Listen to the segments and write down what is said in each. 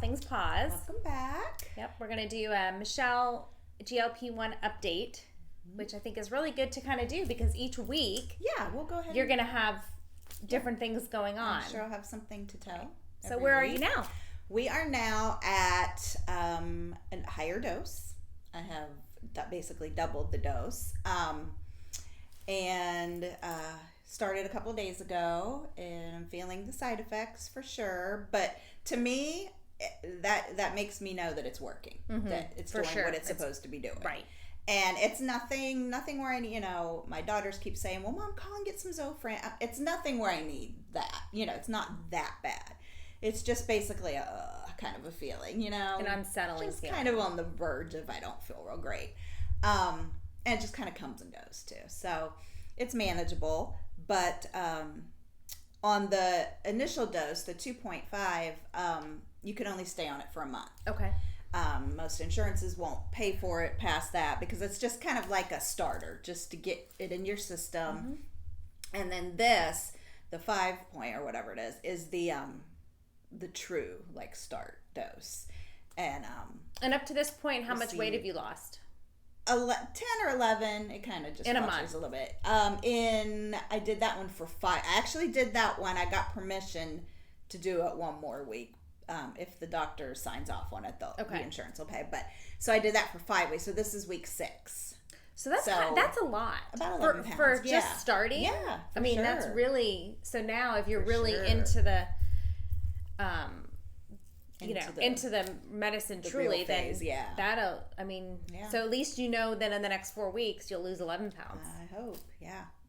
Things Pause. Welcome back. Yep, we're going to do a Michelle GLP-1 update, which I think is really good to kind of do because each week we'll go ahead. You're going to have different things going on. I'm sure I'll have something to tell. So where are you now? We are now at a higher dose. I have basically doubled the dose. And started a couple of days ago, and I'm feeling the side effects for sure. But to me, that makes me know that it's working, that it's doing what it's supposed to be doing. Right. And it's nothing where I need, my daughters keep saying, well, Mom, call and get some Zofran. It's nothing where I need that. It's not that bad. It's just basically a kind of a feeling, An unsettling just feeling. Kind of on the verge of I don't feel real great. And it just kind of comes and goes too. So it's manageable. But on the initial dose, the 2.5, you can only stay on it for a month. Okay. Most insurances won't pay for it past that because it's just kind of like a starter just to get it in your system. And then this, the 5 point or whatever it is the true start dose. And up to this point, how much weight have you lost? 10 or 11. It kind of just in a fluctuates month a little bit. I did that one for 5. I actually did that one. I got permission to do it one more week. If the doctor signs off on it, the insurance will pay. But so I did that for 5 weeks. So this is week 6. So that's a lot. About 11 pounds. For just starting. Yeah, that's really, so now if you're really sure. into the into the medicine the truly, real phase, then that'll, so at least then in the next 4 weeks you'll lose 11 pounds. I hope,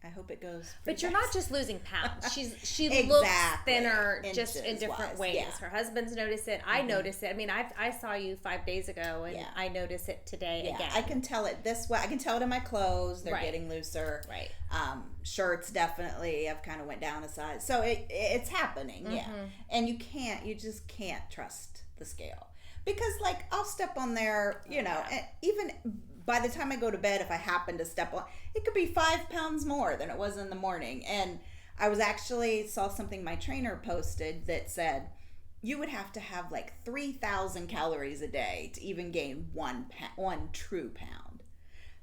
I hope it goes. But you're not just losing pounds. She exactly. looks thinner, just in different ways. Yeah. Her husband's noticed it. I notice it. I saw you 5 days ago, and I notice it today again. I can tell it this way. I can tell it in my clothes. They're getting looser. Right. Shirts definitely. I've kind of went down a size. So it's happening. Yeah. And you just can't trust the scale because I'll step on there. And even by the time I go to bed, if I happen to step on, it could be 5 pounds more than it was in the morning. And I was actually saw something my trainer posted that said you would have to have 3,000 calories a day to even gain one true pound.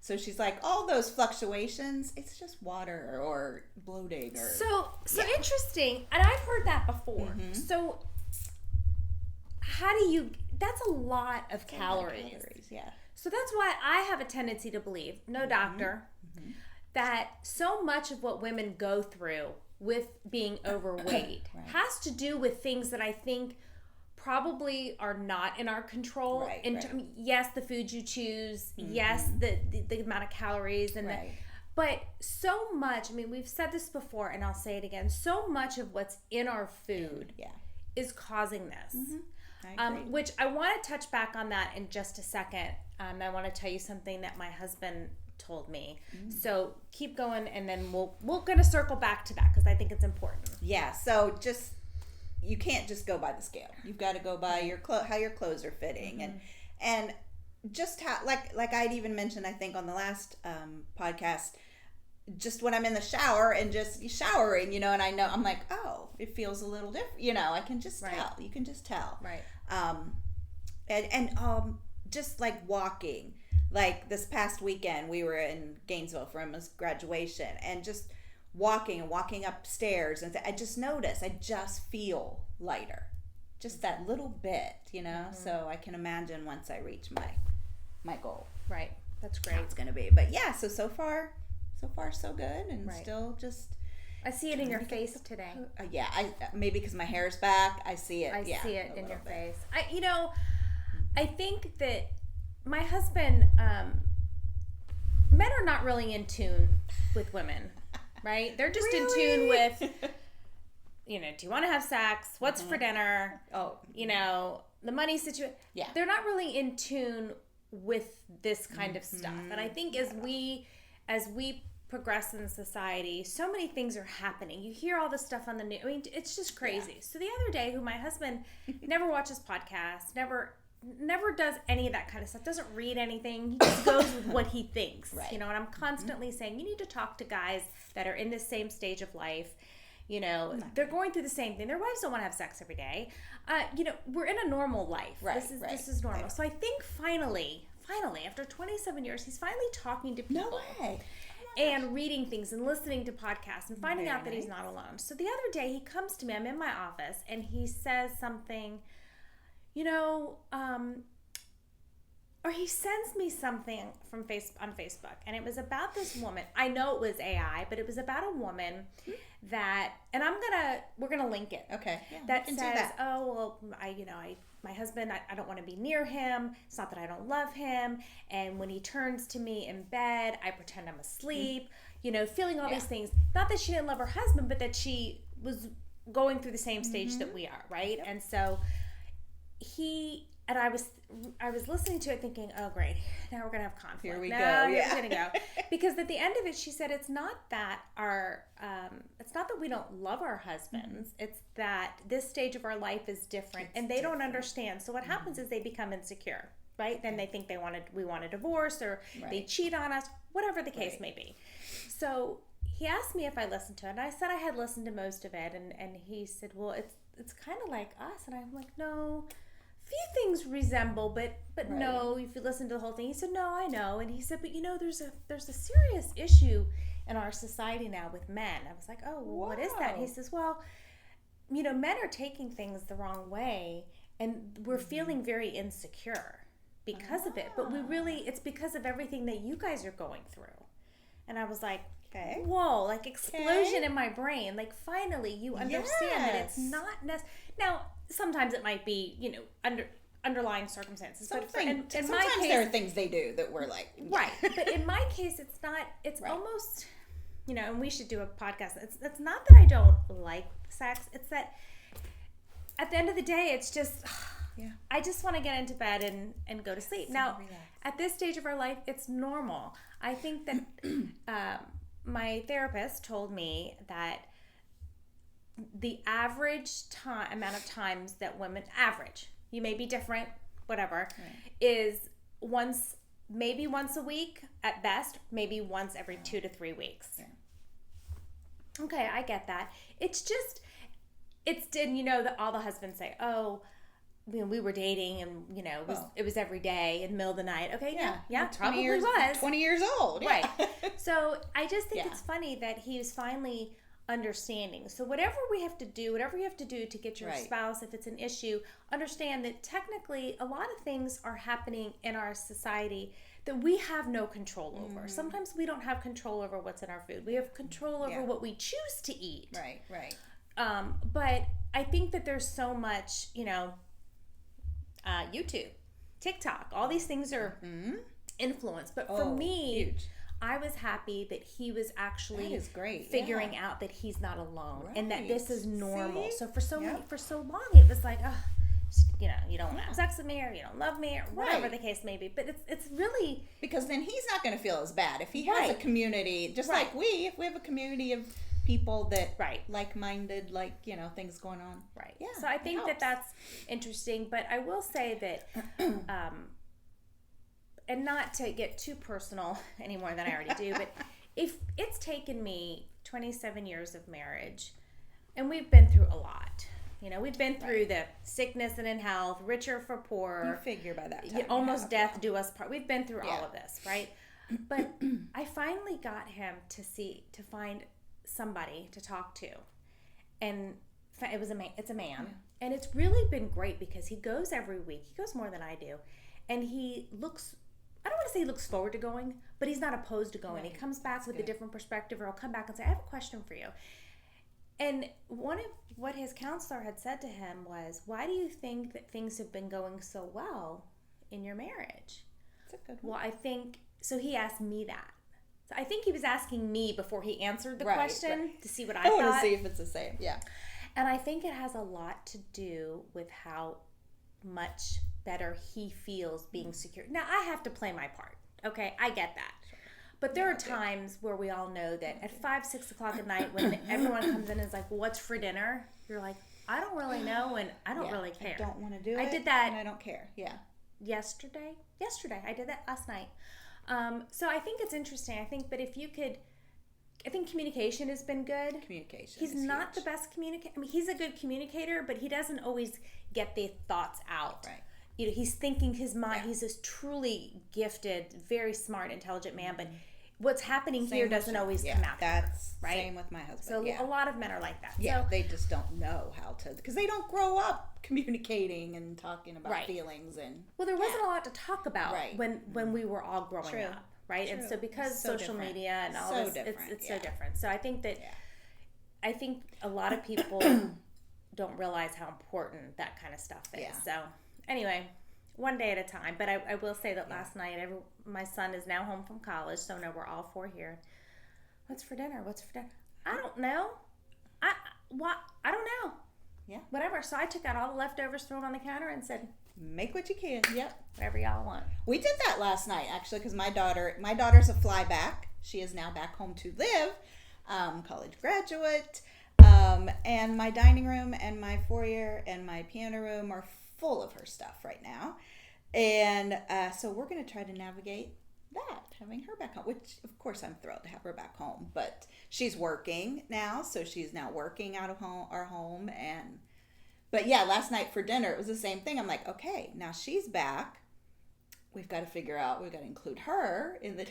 So she's like, all those fluctuations, it's just water or bloating or so interesting. And I've heard that before. So how do you? That's a lot of calories. Yeah. So that's why I have a tendency to believe, no doctor, that so much of what women go through with being overweight has to do with things that I think probably are not in our control. Yes, the food you choose. Yes, the amount of calories and but so much. We've said this before, and I'll say it again. So much of what's in our food is causing this. Which I want to touch back on that in just a second. I want to tell you something that my husband told me. So keep going, and then we're going to circle back to that because I think it's important. Yeah. So you can't just go by the scale. You've got to go by how your clothes are fitting, and just how like I'd even mentioned I think on the last podcast. Just when I'm in the shower and just showering, and I know I'm like, oh, it feels a little different. I can just tell. You can just tell. Right. And just walking. This past weekend, we were in Gainesville for Emma's graduation, and just walking upstairs, and I just noticed I just feel lighter, just that little bit, So I can imagine once I reach my goal. Right. That's great. How it's gonna be, but so far so good, and still just. I see it in your face today. I maybe because my hair's back, I see it. I see it in your face. I think that my husband, men are not really in tune with women, right? They're just in tune with, do you want to have sex? What's for dinner? Oh, the money situation. Yeah, they're not really in tune with this kind of stuff. And I think as we progress in society, so many things are happening. You hear all this stuff on the news. It's just crazy. So the other day, my husband never watches podcasts, never does any of that kind of stuff, doesn't read anything. He just goes with what he thinks, and I'm constantly saying, you need to talk to guys that are in the same stage of life. They're going through the same thing. Their wives don't want to have sex every day. We're in a normal life. Right, this is normal. Right. So I think finally, after 27 years, he's finally talking to people. No way. And reading things and listening to podcasts and finding out that he's not alone. So the other day he comes to me, I'm in my office, and he says something, or he sends me something on Facebook, and it was about this woman. I know it was AI, but it was about a woman that, and we're gonna link it. Okay. Yeah, that says, oh well, my husband, I don't want to be near him. It's not that I don't love him. And when he turns to me in bed, I pretend I'm asleep. Feeling all these things. Not that she didn't love her husband, but that she was going through the same stage that we are, right? Yep. And so I was listening to it thinking, oh great, now we're gonna have conflict. Here we go. We're gonna go. Because at the end of it, she said it's not that we don't love our husbands. It's that this stage of our life is different, and they don't understand. So what happens is they become insecure, right? Then they think we want a divorce, or they cheat on us, whatever the case may be. So he asked me if I listened to it, and I said I had listened to most of it, and he said, well, it's kind of like us, and I'm like, no. Few things resemble, but no, if you listen to the whole thing. He said, no, I know. And he said, but there's a serious issue in our society now with men. I was like, oh, well, what is that? And he says, well, men are taking things the wrong way, and we're feeling very insecure because of it. But it's because of everything that you guys are going through. And I was like, okay. Whoa, like explosion in my brain. Like finally you understand that it's not necessary. Now, sometimes it might be, underlying circumstances. But in my case, there are things they do that we're like... Right. But in my case, it's not, it's almost, and we should do a podcast. It's not that I don't like sex. It's that at the end of the day, it's just, I just want to get into bed and go to sleep. Now, at this stage of our life, it's normal. I think that my therapist told me that the average amount of times that women, you may be different, whatever, is maybe once a week at best, maybe once every 2 to 3 weeks. Yeah. Okay, I get that. That all the husbands say, oh, we were dating and, it was every day in the middle of the night. Okay, yeah, probably was. 20 years old. Yeah. Right. So I just think it's funny that he was finally understanding. So whatever you have to do to get your spouse, if it's an issue, understand that technically a lot of things are happening in our society that we have no control over. Sometimes we don't have control over what's in our food. We have control over what we choose to eat. Right. But I think that there's so much, YouTube, TikTok, all these things are influenced. But for me, huge. I was happy that he was actually figuring out that he's not alone and that this is normal. See? So for so long, it was like, you don't want to have sex with me, or you don't love me, or whatever the case may be. But it's really, because then he's not going to feel as bad if he has a community, just like if we have a community of people that like-minded, things going on. Right. Yeah. So I think that's interesting. But I will say that. And not to get too personal any more than I already do, but if it's taken me 27 years of marriage, and we've been through a lot. We've been through the sickness and in health, richer for poorer. You figure by that time. Almost death do us part. We've been through all of this, right? But I finally got him to find somebody to talk to. And it's a man. Yeah. And it's really been great because he goes every week. He goes more than I do. And he looks... I don't want to say he looks forward to going, but he's not opposed to going. He comes back with a different perspective, or he'll come back and say, I have a question for you. And one of what his counselor had said to him was, why do you think that things have been going so well in your marriage? That's a good one. Well, I think, so he asked me that. So I think he was asking me before he answered the question to see what I thought. I want to see if it's the same. Yeah. And I think it has a lot to do with how much better he feels being secure. Now, I have to play my part. Okay, I get that. Sure. But there are times where we all know that at 5, 6 o'clock at night when everyone comes in and is like, well, what's for dinner? You're like, I don't really know, and I don't really care. I don't want to do it. I did that. And I don't care. Yeah. Yesterday. I did that last night. So I think it's interesting. But if you could I think communication has been good. Communication. He's not the best communicator. I mean, he's a good communicator, but he doesn't always get the thoughts out. Right. You know, he's thinking his mind. Yeah. He's this truly gifted, very smart, intelligent man, but what's happening here doesn't always come out. That's right. Same with my husband. So a lot of men are like that. Yeah, so, they just don't know how to, because they don't grow up communicating and talking about feelings and. Well, there wasn't a lot to talk about when we were all growing up. Right. True. And so because social media and all this, it's so different. So I think that I think a lot of people don't realize how important that kind of stuff is. Yeah. So anyway, one day at a time. But I will say that last night, my son is now home from college, so now we're all four here. What's for dinner? I don't know. I don't know. Yeah. Whatever. So I took out all the leftovers, threw them on the counter, and said, make what you can. Yep. Whatever y'all want. We did that last night, actually, because my daughter's a flyback. She is now back home to live, college graduate. And my dining room and my foyer and my piano room are full of her stuff right now. And so we're going to try to navigate that, having her back home, which, of course, I'm thrilled to have her back home. But she's working now, so she's now working out of our home. But yeah, last night for dinner, it was the same thing. I'm like, okay, now she's back. We've got to figure out, we've got to include her in the,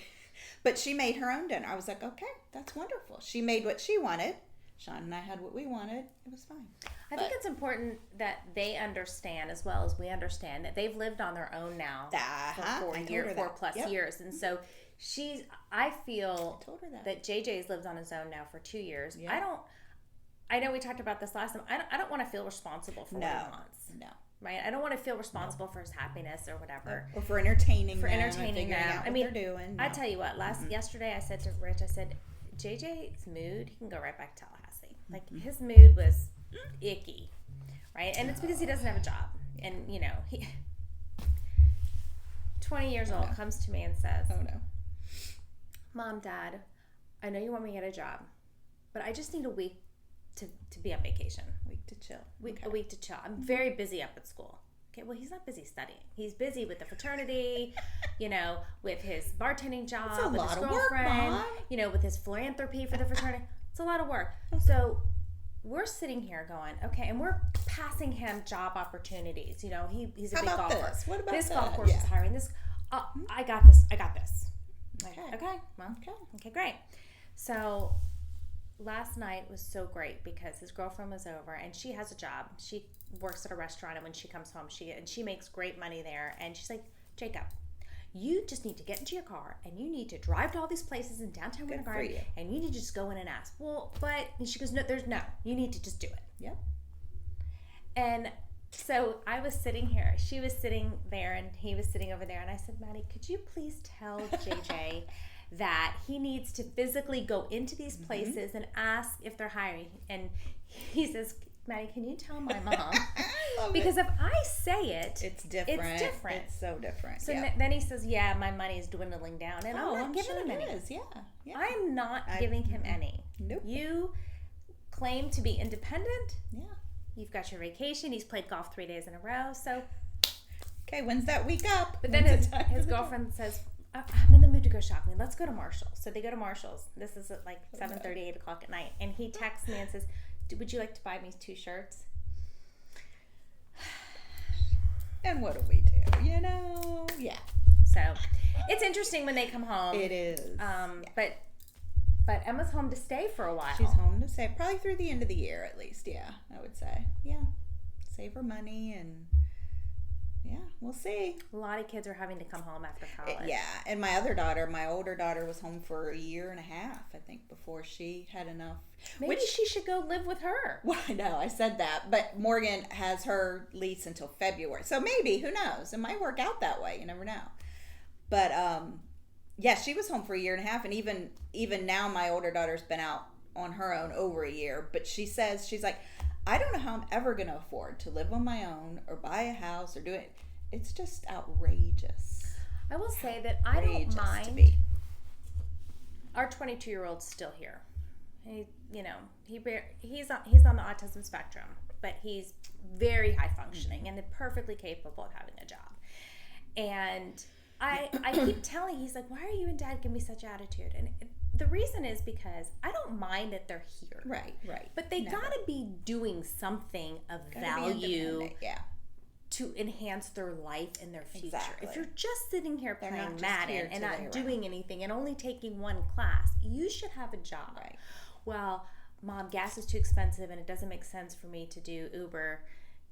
but she made her own dinner. I was like, okay, that's wonderful. She made what she wanted. Sean and I had what we wanted. It was fine. I think it's important that they understand, as well as we understand, that they've lived on their own now for 4+ years. And so I feel that JJ's lived on his own now for 2 years. Yeah. I know we talked about this last time. I don't want to feel responsible for what he wants. No. Right? I don't want to feel responsible for his happiness or whatever. Or for entertaining them. I mean, they're doing. I tell you what, yesterday I said to Rich, I said, JJ's mood, he can go right back to Tallahassee. Like, his mood was icky. Right? And it's because he doesn't have a job. And, you know, he 20 years old comes to me and says, Mom, Dad, I know you want me to get a job, but I just need a week to be on vacation. A week to chill. I'm very busy up at school. Okay, well, he's not busy studying. He's busy with the fraternity, you know, with his bartending job, with his girlfriend, you know, with his philanthropy for the fraternity. It's a lot of work. So we're sitting here going, okay, and we're passing him job opportunities. You know, he's a big golfer. What about this that? Golf course is hiring this. I got this. Okay, great. So last night was so great because his girlfriend was over and she has a job. She works at a restaurant, and when she comes home, she makes great money there. And she's like, Jacob, you just need to get into your car and you need to drive to all these places in downtown Winter Garden, and you need to just go in and ask. Well, and she goes, no, you need to just do it. Yep. And so I was sitting here, she was sitting there, and he was sitting over there, and I said, Maddie, could you please tell JJ that he needs to physically go into these places and ask if they're hiring? And he says, Maddie, can you tell my mom? Because if I say it, it's different. It's so different. So then he says, yeah, my money is dwindling down. And I'm not giving him any. Yeah. I'm not giving him any. Nope. You claim to be independent. Yeah. You've got your vacation. He's played golf 3 days in a row. So, okay, when's that week up? But then his girlfriend says, I'm in the mood to go shopping. Let's go to Marshall's. So they go to Marshall's. This is at like 7:30, 8 o'clock at night. And he texts me and says, would you like to buy me 2 shirts? And what do we do? You know? Yeah. So it's interesting when they come home. It is. But Emma's home to stay for a while. She's home to stay. Probably through the end of the year at least. Yeah, I would say. Yeah. Save her money and... Yeah, we'll see. A lot of kids are having to come home after college. Yeah, and my older daughter was home for a year and a half, I think, before she had enough. Maybe she should go live with her. Well, I know, I said that, but Morgan has her lease until February. So maybe, who knows? It might work out that way. You never know. But, yeah, she was home for a year and a half, and even now my older daughter's been out on her own over a year. But she says, she's like, I don't know how I'm ever going to afford to live on my own or buy a house or do it. It's just outrageous. I will say that I don't mind. Our 22-year-old's still here. He's on the autism spectrum, but he's very high functioning and perfectly capable of having a job. And I keep telling, he's like, why are you and Dad giving me such attitude? And the reason is because I don't mind that they're here. Right. But they gotta be doing something of value to enhance their life and their future. Exactly. If you're just sitting here playing Madden and not doing anything and only taking one class, you should have a job. Right. Well, Mom, gas is too expensive and it doesn't make sense for me to do Uber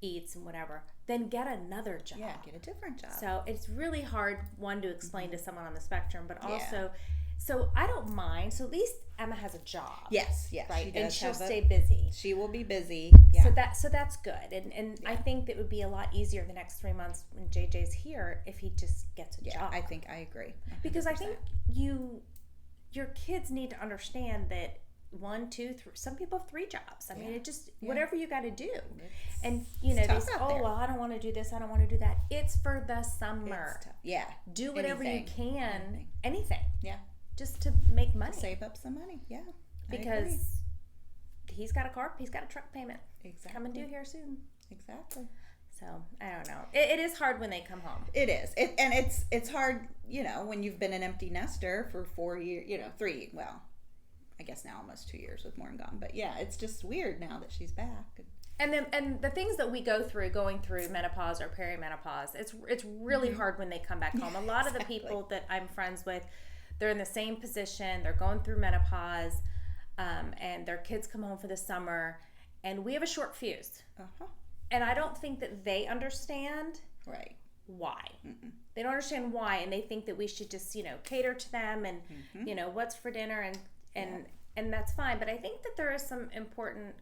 Eats and whatever. Then get another job. Yeah, get a different job. So it's really hard, one, to explain to someone on the spectrum, but also, so I don't mind. So at least Emma has a job. Yes, right, she does, and she'll stay busy. She will be busy. Yeah. So that's good, and I think that it would be a lot easier the next 3 months when JJ's here if he just gets a job. I think I agree. 100%. Because I think your kids need to understand that 1, 2, 3. Some people have 3 jobs. I mean, it just whatever you got to do. And this, well, I don't want to do this. I don't want to do that. It's for the summer. Yeah. Do whatever you can. Anything. Yeah. Just to make money. Save up some money. Yeah. Because he's got a car. He's got a truck payment. Exactly. Coming due here soon. Exactly. So I don't know. It is hard when they come home. It is. It's hard. When you've been an empty nester for 4 years. 3. Well. I guess now almost 2 years with Morgan gone, but it's just weird now that she's back. And the things that we going through menopause or perimenopause, it's really hard when they come back home. A lot of the people that I'm friends with, they're in the same position. They're going through menopause, and their kids come home for the summer, and we have a short fuse. And I don't think that they understand why. They don't understand why, and they think that we should just cater to them and what's for dinner and that's fine. But I think that there is some important,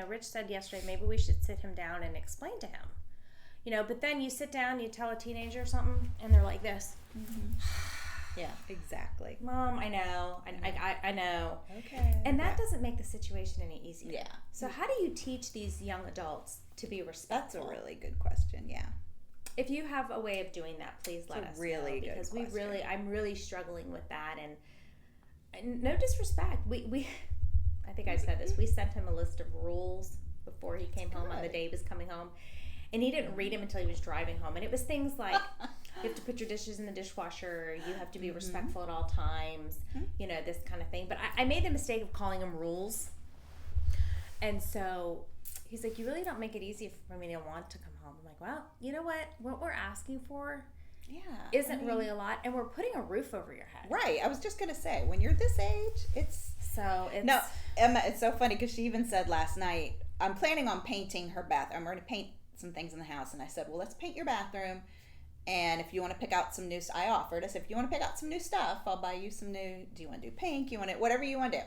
Rich said yesterday, maybe we should sit him down and explain to him, but then you sit down, you tell a teenager something, and they're like this. Yeah, exactly. Mom, I know. I know. Okay. And that doesn't make the situation any easier. Yeah. So how do you teach these young adults to be respectful? That's a really good question, yeah. If you have a way of doing that, please let us know. Because I'm really struggling with that, and no disrespect. We I think I said this. We sent him a list of rules before he came home on the day he was coming home. And he didn't read them until he was driving home. And it was things like, you have to put your dishes in the dishwasher, you have to be respectful at all times, this kind of thing. But I made the mistake of calling them rules. And so he's like, you really don't make it easy for me to want to come home. I'm like, well, you know what? What we're asking for isn't really a lot, and we're putting a roof over your head. Right. I was just going to say, when you're this age, it's... No, Emma, it's so funny because she even said last night, I'm planning on painting her bathroom. I'm going to paint some things in the house, and I said, well, let's paint your bathroom, and if you want to pick out some new... I said, if you want to pick out some new stuff, I'll buy you some new... Do you want to do pink? You want it? Whatever you want to do.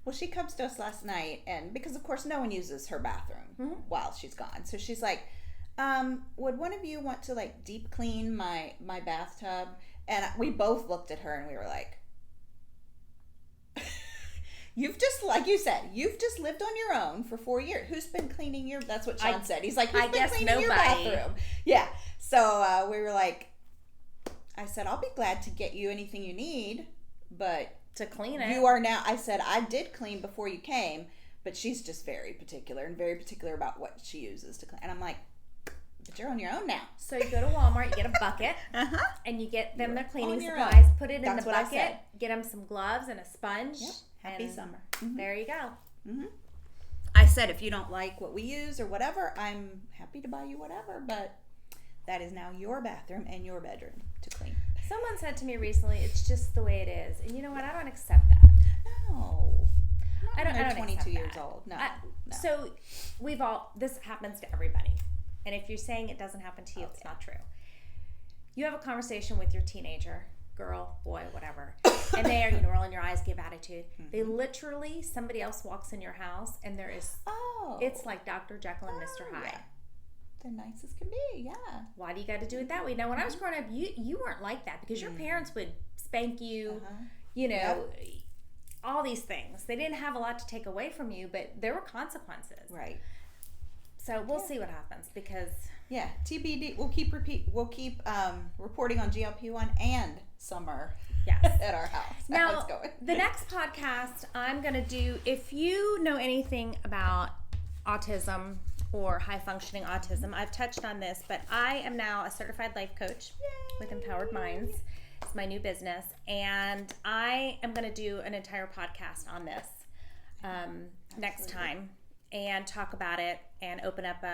Well, she comes to us last night, and because, of course, no one uses her bathroom while she's gone. So she's like, would one of you want to deep clean my bathtub? And we both looked at her and we were like, you've just, like you said, you've just lived on your own for 4 years. Who's been cleaning your, that's what Sean said. He's like, who's been cleaning your bathroom? Yeah. So we were like, I said, I'll be glad to get you anything you need, but to clean it. You are now, I said, I did clean before you came, but she's just very particular about what she uses to clean. And I'm like, but you're on your own now. So you go to Walmart, you get a bucket, and you get them their cleaning supplies, put it in the bucket, get them some gloves and a sponge. Yep. Happy summer. There you go. I said, if you don't like what we use or whatever, I'm happy to buy you whatever, but that is now your bathroom and your bedroom to clean. Someone said to me recently, it's just the way it is. And you know what? I don't accept that. No. I don't 22 years old. No. So this happens to everybody. And if you're saying it doesn't happen to you, it's not true. You have a conversation with your teenager, girl, boy, whatever, and they are, rolling your eyes, give attitude. They literally, somebody else walks in your house, and there is, it's like Dr. Jekyll and Mr. Hyde. Yeah. They're nice as can be, yeah. Why do you got to do it that way? Now, when I was growing up, you weren't like that because your parents would spank you, all these things. They didn't have a lot to take away from you, but there were consequences. Right. So we'll see what happens because TBD. We'll keep reporting on GLP-1 and summer at our house. Now the next podcast I'm going to do. If you know anything about autism or high functioning autism. I've touched on this, but I am now a certified life coach with Empowered Minds. It's my new business, and I am going to do an entire podcast on this next time and talk about it and open up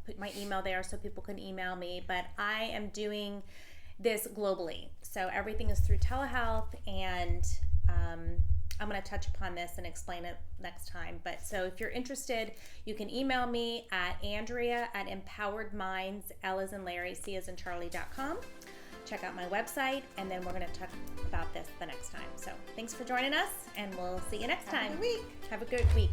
put my email there so people can email me. But I am doing this globally, so everything is through telehealth, and I'm going to touch upon this and explain it next time. But so if you're interested, you can email me at Andrea@empoweredminds, L as in Larry, C as in Charlie.com. Check out my website, and then we're going to talk about this the next time. So thanks for joining us, and we'll see you next time. Have a good week. Have a good week.